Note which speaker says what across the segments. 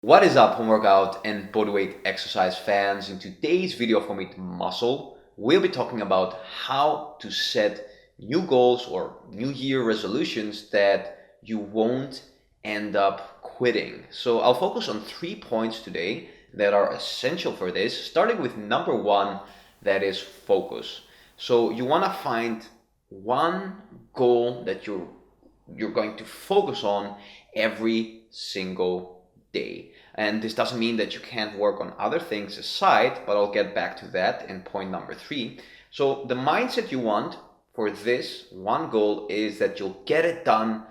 Speaker 1: What is up, home workout and bodyweight exercise fans? In today's video of Home Eat Muscle, we'll be talking about how to set new goals or New Year resolutions that you won't end up quitting. So I'll focus on 3 points today that are essential for this, starting with number 1, that is focus. So you want to find one goal that you're going to focus on every single day. And this doesn't mean that you can't work on other things aside, but I'll get back to that in point number 3. So the mindset you want for this one goal is that you'll get it done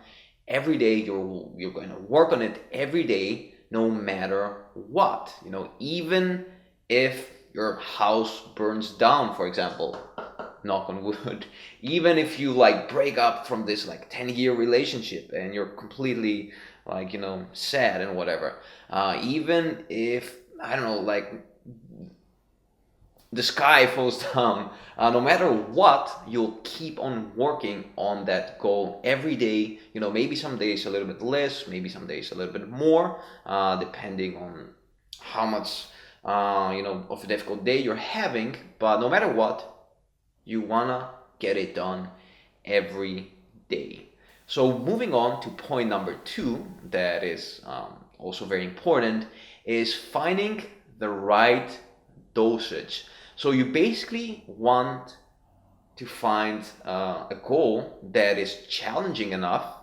Speaker 1: every day. You're going to work on it every day, no matter what. Even if your house burns down, for example, knock on wood, even if you break up from this 10-year relationship and you're completely sad and whatever, even if I don't know, the sky falls down, no matter what, you'll keep on working on that goal every day. Maybe some days a little bit less, maybe some days a little bit more, depending on how much of a difficult day you're having. But no matter what, you wanna get it done every day. So moving on to point number 2, that is also very important, is finding the right dosage. So you basically want to find a goal that is challenging enough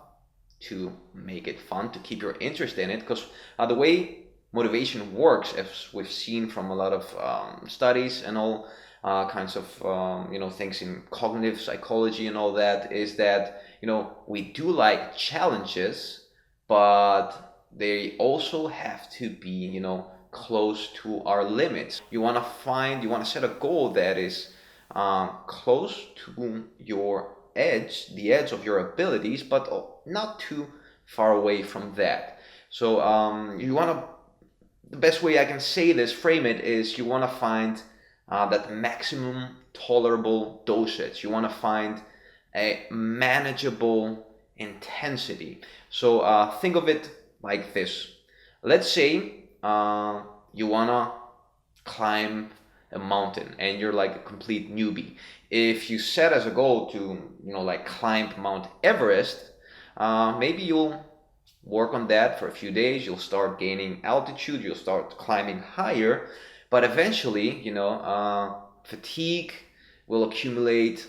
Speaker 1: to make it fun, to keep your interest in it, because the way motivation works, as we've seen from a lot of studies and all kinds of things in cognitive psychology and all that, is that we do like challenges, but they also have to be close to our limits. You want to set a goal that is close to your edge, the edge of your abilities, but not too far away from that. So the best way I can say this, frame it, is you want to find that maximum tolerable dosage. You want to find a manageable intensity. So think of it like this. Let's say you want to climb a mountain and you're like a complete newbie. If you set as a goal to climb Mount Everest, maybe you'll work on that for a few days. You'll start gaining altitude, you'll start climbing higher, but eventually fatigue will accumulate,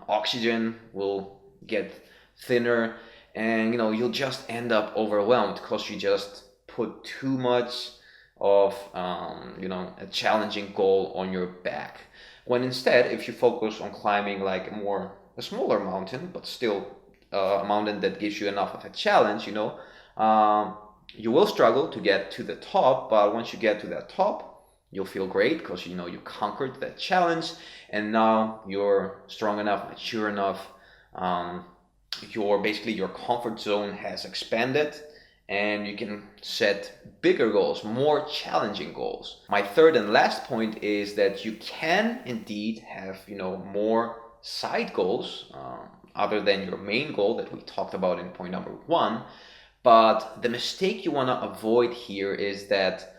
Speaker 1: oxygen will get thinner, and you'll just end up overwhelmed because you just put too much of a challenging goal on your back. When instead, if you focus on climbing a smaller mountain, but still a mountain that gives you enough of a challenge, you will struggle to get to the top, but once you get to that top, you'll feel great because you conquered that challenge, and now you're strong enough, mature enough. Your comfort zone has expanded, and you can set bigger goals, more challenging goals. My third and last point is that you can indeed have more side goals other than your main goal that we talked about in point number 1. But the mistake you want to avoid here is that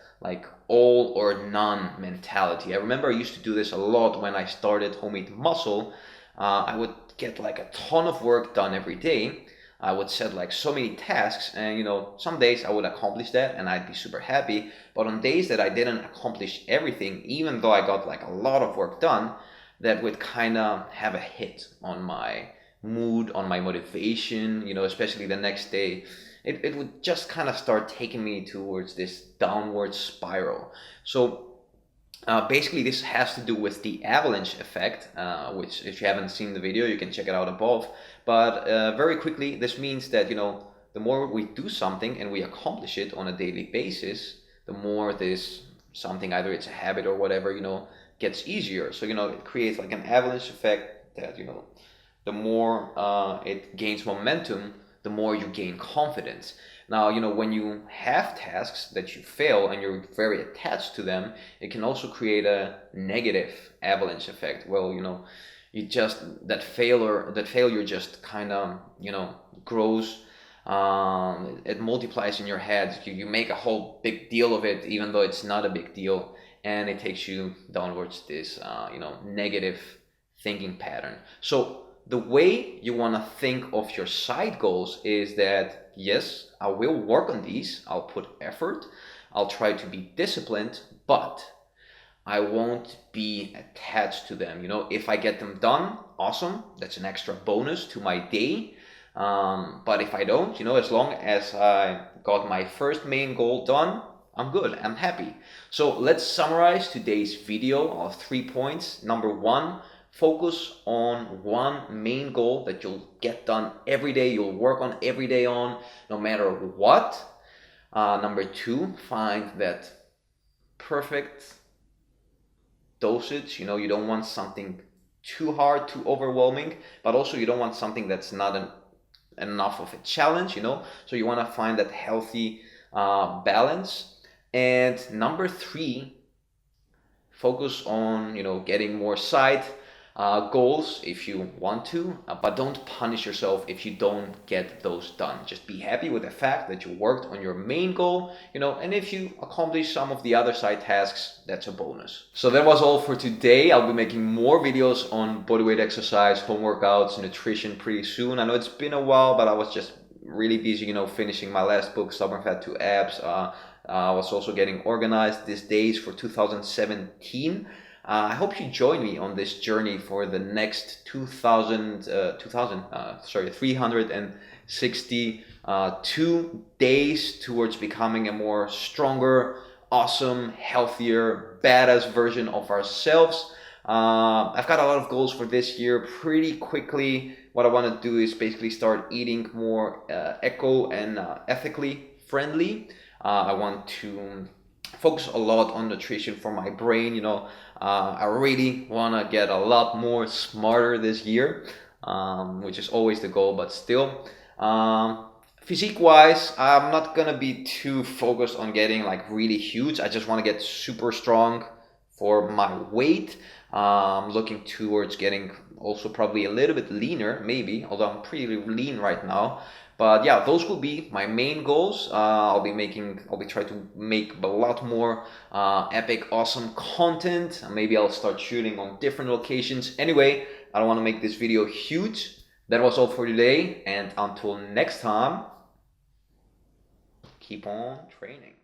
Speaker 1: all or none mentality. I remember I used to do this a lot when I started Home Eat Muscle. I would get a ton of work done every day. I would set so many tasks, and some days I would accomplish that and I'd be super happy. But on days that I didn't accomplish everything, even though I got a lot of work done, that would kind of have a hit on my mood, on my motivation, especially the next day. It would just kind of start taking me towards this downward spiral. So basically this has to do with the avalanche effect, which if you haven't seen the video, you can check it out above. But very quickly, this means that the more we do something and we accomplish it on a daily basis, the more this something, either it's a habit or whatever, gets easier. So it creates an avalanche effect that the more it gains momentum, the more you gain confidence. Now, when you have tasks that you fail and you're very attached to them, it can also create a negative avalanche effect. Well, that failure just kind of, grows It multiplies in your head. You make a whole big deal of it, even though it's not a big deal, and it takes you downwards this negative thinking pattern. So the way you want to think of your side goals is that, yes, I will work on these, I'll put effort, I'll try to be disciplined, but I won't be attached to them. If I get them done, awesome, that's an extra bonus to my day. But if I don't, as long as I got my first main goal done, I'm good, I'm happy. So let's summarize today's video of 3 points. Number 1, focus on one main goal that you'll get done every day, you'll work on every day on, no matter what. Number 2, find that perfect dosage. You don't want something too hard, too overwhelming, but also you don't want something that's not enough of a challenge, so you want to find that healthy balance. And number 3, focus on getting more side goals if you want to, but don't punish yourself if you don't get those done. Just be happy with the fact that you worked on your main goal, and if you accomplish some of the other side tasks, that's a bonus. So that was all for today. I'll be making more videos on bodyweight exercise, home workouts, nutrition pretty soon. I know it's been a while, but I was just really busy, finishing my last book, Stubborn Fat to Abs. I was also getting organized these days for 2017. I hope you join me on this journey for the next 362 days towards becoming a more stronger, awesome, healthier, badass version of ourselves. I've got a lot of goals for this year pretty quickly. What I want to do is basically start eating more eco and ethically friendly. I want to focus a lot on nutrition for my brain. I really want to get a lot more smarter this year, which is always the goal, but still. Physique wise, I'm not gonna be too focused on getting like really huge. I just want to get super strong for my weight. Looking towards getting also probably a little bit leaner, maybe, although I'm pretty lean right now. But yeah, those will be my main goals. I'll be trying to make a lot more epic, awesome content. Maybe I'll start shooting on different locations. Anyway, I don't want to make this video huge. That was all for today, and until next time, keep on training.